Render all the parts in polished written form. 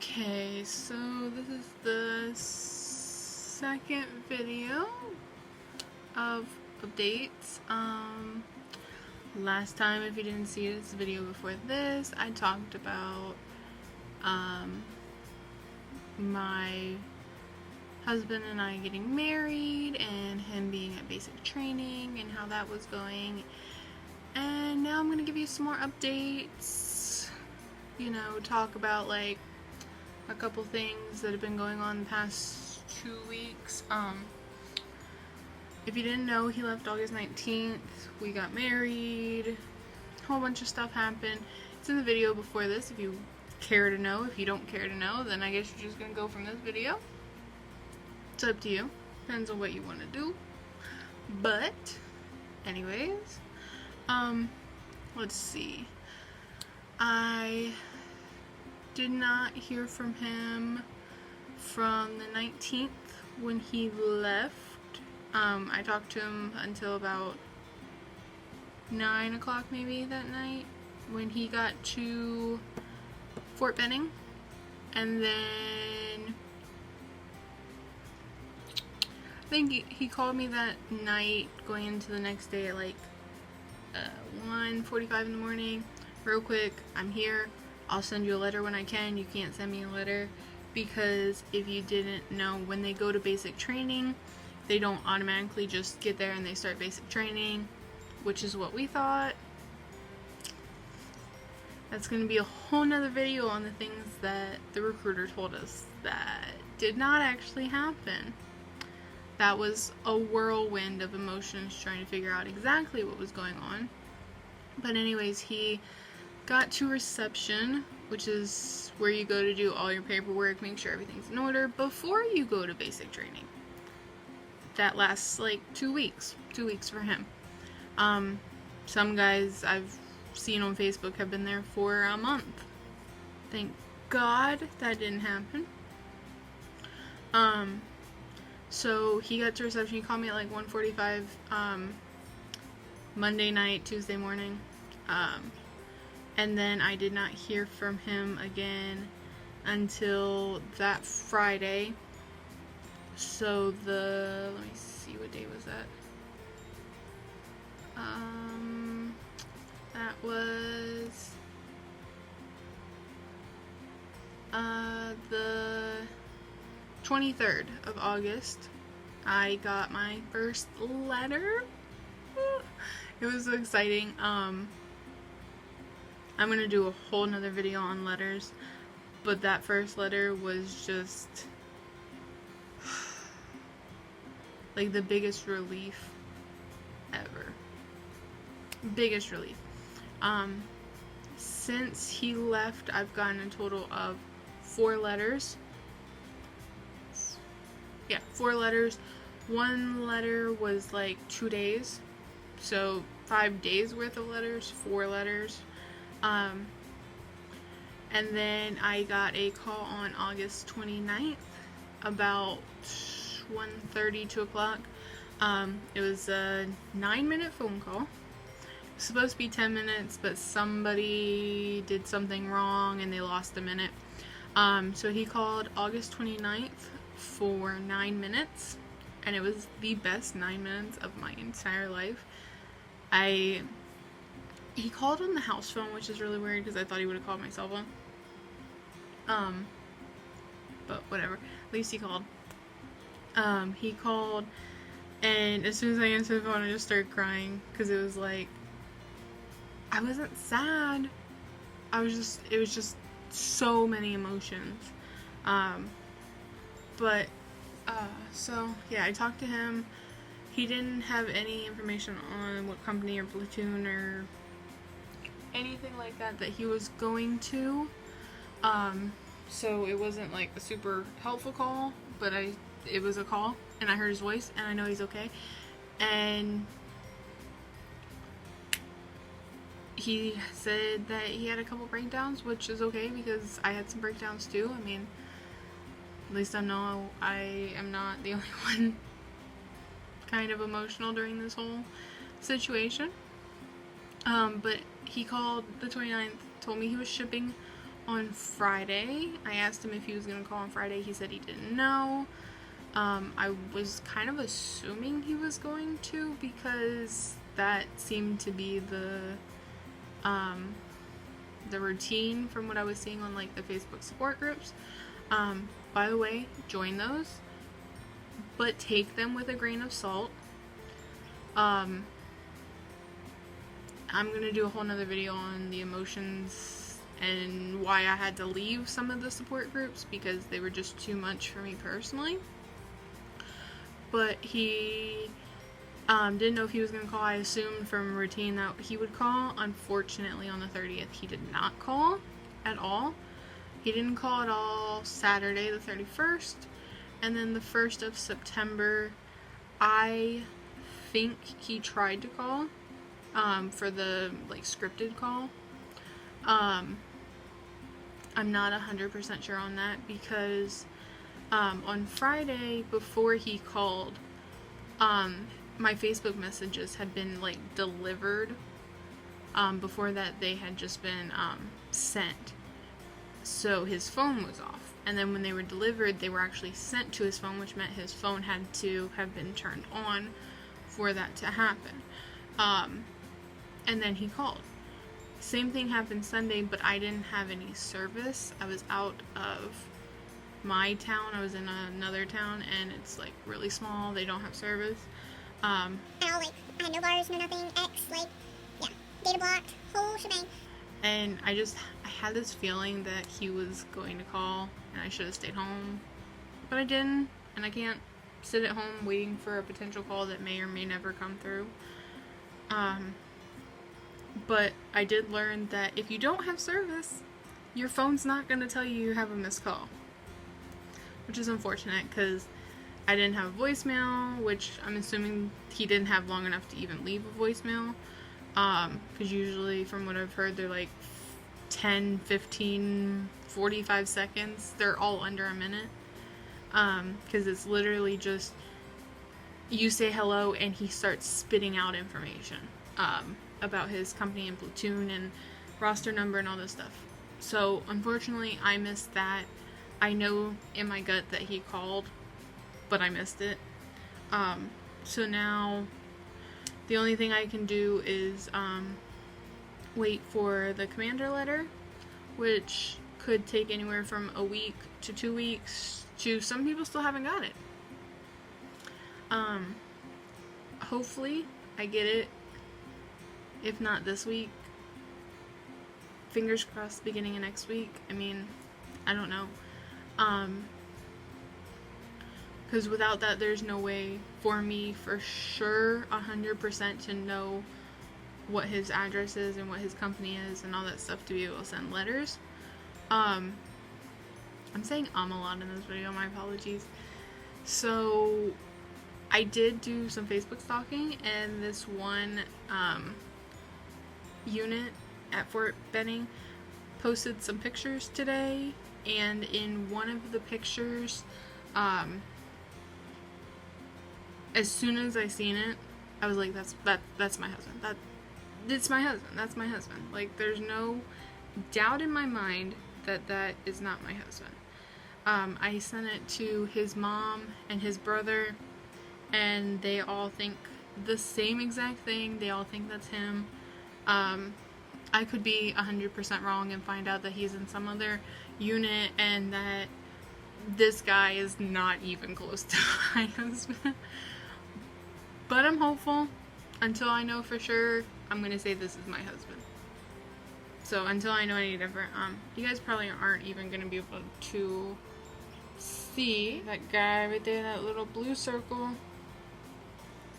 Okay, so this is the second video of updates. Last time, if you didn't see it, it's the video before this, I talked about my husband and I getting married and him being at basic training and how that was going. And now I'm gonna give you some more updates, talk about like a couple things that have been going on the past 2 weeks. If you didn't know, he left August 19th. We got married. A whole bunch of stuff happened. It's in the video before this if you care to know. If you don't care to know, then I guess you're just gonna go from this video. It's up to you. Depends on what you want to do. But, anyways, let's see. I did not hear from him from the 19th when he left. I talked to him until about 9 o'clock maybe that night when he got to Fort Benning. And then I think he called me that night going into the next day at like 1:45 in the morning. Real quick, I'm here. I'll send you a letter when I can. You can't send me a letter because if you didn't know, when they go to basic training, they don't automatically just get there and they start basic training, which is what we thought. That's going to be a whole nother video on the things that the recruiter told us that did not actually happen. That was a whirlwind of emotions trying to figure out exactly what was going on. But anyways, he got to reception, which is where you go to do all your paperwork, make sure everything's in order before you go to basic training. That lasts like 2 weeks. 2 weeks for him. Some guys I've seen on Facebook have been there for a month. Thank God that didn't happen. So he got to reception. He called me at like 1:45 Monday night, Tuesday morning. And then I did not hear from him again until that Friday. So let me see, what day was that? That was the 23rd of August. I got my first letter. It was so exciting. I'm gonna do a whole nother video on letters, but that first letter was just like the biggest relief ever. Biggest relief. Since he left, I've gotten a total of 4 letters. Yeah, 4 letters. 1 letter was like 2 days. So 5 days worth of letters, 4 letters. And then I got a call on August 29th about 1:30, 2 o'clock. It was a 9-minute phone call. It was supposed to be 10 minutes, but somebody did something wrong and they lost a minute. So he called August 29th for 9 minutes, and it was the best 9 minutes of my entire life. He called on the house phone, which is really weird because I thought he would have called my cell phone. But whatever. At least he called. He called, and as soon as I answered the phone, I just started crying because it was like, I wasn't sad. It was just so many emotions. So yeah, I talked to him. He didn't have any information on what company or platoon or anything like that he was going to. So it wasn't like a super helpful call, but it was a call, and I heard his voice, and I know he's okay. And he said that he had a couple breakdowns, which is okay because I had some breakdowns too. I mean, at least I know I am not the only one kind of emotional during this whole situation. But he called the 29th, told me he was shipping on Friday. I asked him if he was going to call on Friday. He said he didn't know. I was kind of assuming he was going to, because that seemed to be the routine from what I was seeing on like the Facebook support groups. By the way, join those, but take them with a grain of salt. I'm gonna do a whole nother video on the emotions and why I had to leave some of the support groups, because they were just too much for me personally. But he didn't know if he was gonna call. I assumed from routine that he would call. Unfortunately, on the 30th, he did not call at all. He didn't call at all Saturday the 31st, and then the 1st of September, I think he tried to call for the like scripted call. I'm not 100% sure on that, because on Friday before he called, my Facebook messages had been like delivered. Before that, they had just been sent. So his phone was off. And then when they were delivered, they were actually sent to his phone, which meant his phone had to have been turned on for that to happen. And then he called. Same thing happened Sunday, but I didn't have any service. I was out of my town. I was in another town, and it's like really small. They don't have service. I had no bars, no nothing, data blocked, whole shebang. And I had this feeling that he was going to call, and I should have stayed home. But I didn't, and I can't sit at home waiting for a potential call that may or may never come through. But I did learn that if you don't have service, your phone's not going to tell you have a missed call. Which is unfortunate, because I didn't have a voicemail, which I'm assuming he didn't have long enough to even leave a voicemail. Because usually, from what I've heard, they're like 10, 15, 45 seconds. They're all under a minute. Because it's literally just, you say hello and he starts spitting out information about his company and platoon and roster number and all this stuff. So, unfortunately, I missed that. I know in my gut that he called, but I missed it. So now, the only thing I can do is wait for the commander letter, which could take anywhere from a week to 2 weeks to some people still haven't got it. Hopefully I get it, if not this week, fingers crossed beginning of next week. I mean, I don't know. Because without that, there's no way for me for sure 100% to know what his address is and what his company is and all that stuff to be able to send letters. I'm saying a lot in this video, my apologies. So I did do some Facebook stalking, and this one unit at Fort Benning posted some pictures today, and in one of the pictures, as soon as I seen it, I was like, that's my husband. It's my husband. That's my husband. Like, there's no doubt in my mind that that is not my husband. I sent it to his mom and his brother, and they all think the same exact thing. They all think that's him. I could be 100% wrong and find out that he's in some other unit and that this guy is not even close to my husband. But I'm hopeful. Until I know for sure, I'm gonna say this is my husband. So until I know any different, you guys probably aren't even gonna be able to see that guy right there, that little blue circle.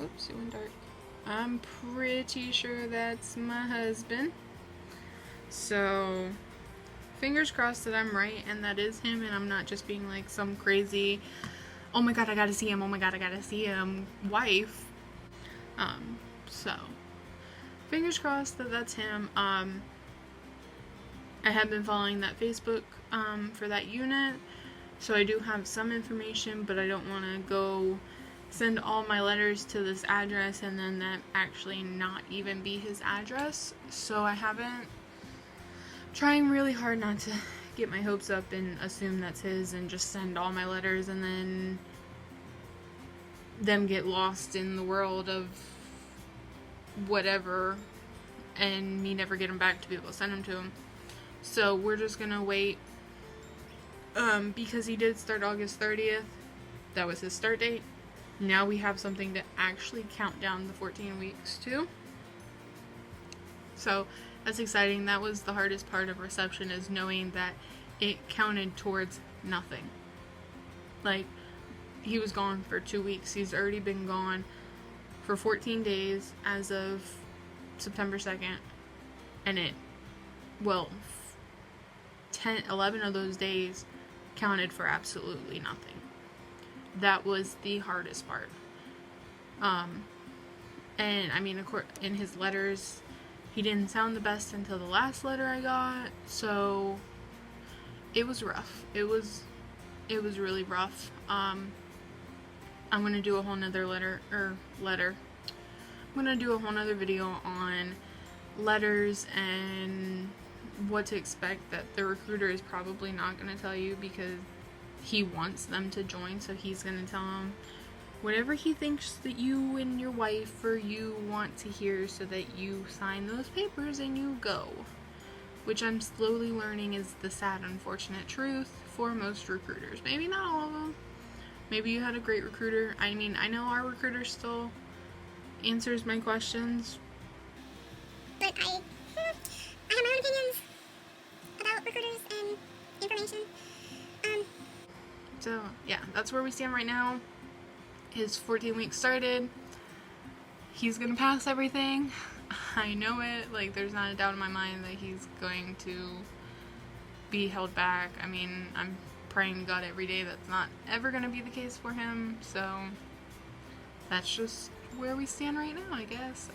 Oops, it went dark. I'm pretty sure that's my husband. So, fingers crossed that I'm right and that is him, and I'm not just being like some crazy, oh my god, I gotta see him, oh my god, I gotta see him wife. So, fingers crossed that that's him. I have been following that Facebook for that unit, so I do have some information, but I don't want to go send all my letters to this address and then that actually not even be his address. So I haven't trying really hard not to get my hopes up and assume that's his and just send all my letters and then them get lost in the world of whatever and me never get them back to be able to send them to him. So we're just gonna wait, because he did start August 30th. That was his start date. Now we have something to actually count down the 14 weeks to. So that's exciting. That was the hardest part of reception, is knowing that it counted towards nothing. Like, he was gone for 2 weeks. He's already been gone for 14 days as of September 2nd. And 11 of those days counted for absolutely nothing. That was the hardest part. And I mean, of course, in his letters, he didn't sound the best until the last letter I got, so it was rough. It was really rough. I'm gonna do a whole nother I'm gonna do a whole nother video on letters and what to expect that the recruiter is probably not gonna tell you, because he wants them to join, so he's gonna tell them whatever he thinks that you and your wife or you want to hear, so that you sign those papers and you go. Which I'm slowly learning is the sad, unfortunate truth for most recruiters. Maybe not all of them. Maybe you had a great recruiter. I mean, I know our recruiter still answers my questions. But I have my own opinions about recruiters and information. So, yeah, that's where we stand right now. His 14 weeks started. He's gonna pass everything. I know it. Like, there's not a doubt in my mind that he's going to be held back. I mean, I'm praying to God every day that's not ever gonna be the case for him. So, that's just where we stand right now, I guess.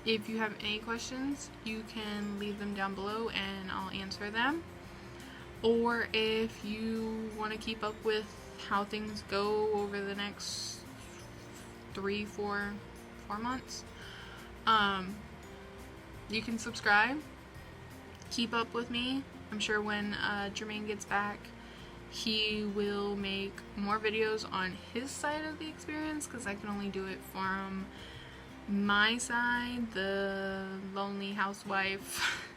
If you have any questions, you can leave them down below and I'll answer them. Or if you want to keep up with how things go over the next 3-4 months, you can subscribe. Keep up with me. I'm sure when Jermaine gets back, he will make more videos on his side of the experience, because I can only do it from my side, the lonely housewife,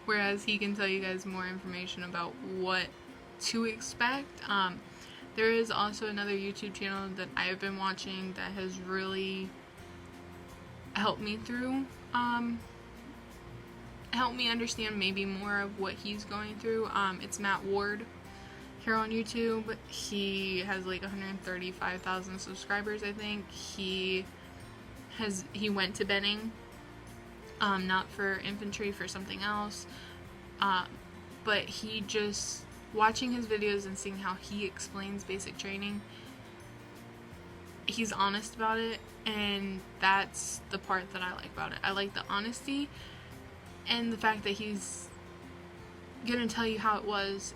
whereas he can tell you guys more information about what to expect. There is also another YouTube channel that I have been watching that has really helped me through, helped me understand maybe more of what he's going through. It's Matt Ward here on YouTube. He has like 135,000 subscribers, I think. He went to Benning, not for infantry, for something else, but he just, watching his videos and seeing how he explains basic training, he's honest about it, and that's the part that I like about it. I like the honesty and the fact that he's gonna tell you how it was,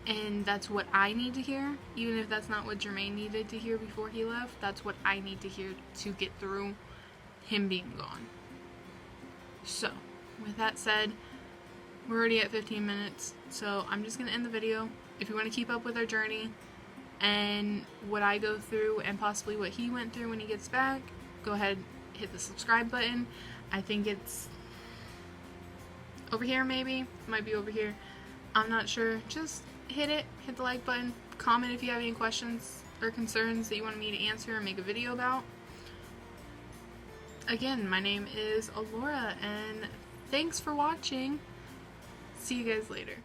and that's what I need to hear. Even if that's not what Jermaine needed to hear before he left, that's what I need to hear to get through him being gone. So, with that said, we're already at 15 minutes, so I'm just going to end the video. If you want to keep up with our journey and what I go through and possibly what he went through when he gets back, go ahead, hit the subscribe button. I think it's over here, maybe. It might be over here. I'm not sure. Just hit it, hit the like button, comment if you have any questions or concerns that you want me to answer or make a video about. Again, my name is Alora, and thanks for watching. See you guys later.